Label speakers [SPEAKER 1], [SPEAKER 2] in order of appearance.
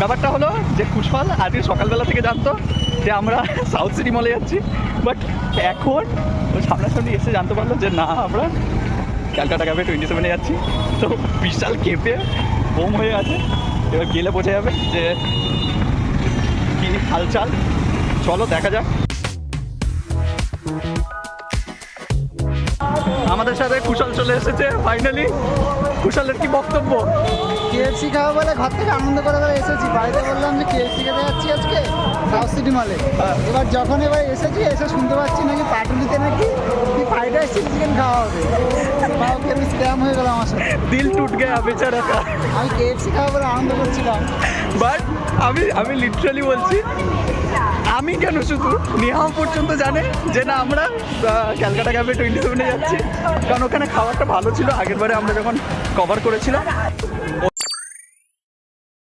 [SPEAKER 1] ব্যাপারটা হলো যে কুশল আজকে সকালবেলা থেকে জানতো যে আমরা সাউথ সিটি মলে যাচ্ছি, বাট এখন ও সামনাসামনি এসে জানতে পারলো যে না আমরা ক্যালকাটা ক্যাফে 27 যাচ্ছি। তো বিশাল কেঁপে বোম হয়ে আছে, এবার গেলে বোঝা যাবে যে কী হালচাল। চলো দেখা যাক। আমাদের সাথে কুশল চলে এসেছে ফাইনালি। কুশলের কি বক্তব্য?
[SPEAKER 2] কেএফসি খাওয়া বলে ঘর থেকে আনন্দ করে এসেছি, বাড়িতে বললাম যে কেএফসি খেতে যাচ্ছি আজকে সাউথ সিটি মলে। এবার যখন এসেছি এসে শুনতে পাচ্ছি নাকি পাটুলিতে নাকি ফ্রাইড রাইস চিকেন খাওয়া হবে। আমি স্ক্যাম হয়ে গেল আমার সাথে,
[SPEAKER 1] দিল টুট গয়া বেচারা কা।
[SPEAKER 2] আমি কেএফসি খাওয়া বলে আনন্দ করছিলাম,
[SPEAKER 1] বাট আমি লিটারালি বলছি, আমি কেন শুধু নেহাও পর্যন্ত জানে যে না আমরা ক্যালকাটা ক্যাফে 27 যাচ্ছি, কারণ ওখানে খাবারটা ভালো ছিল আগের বারে আমরা যখন কভার করেছিলাম।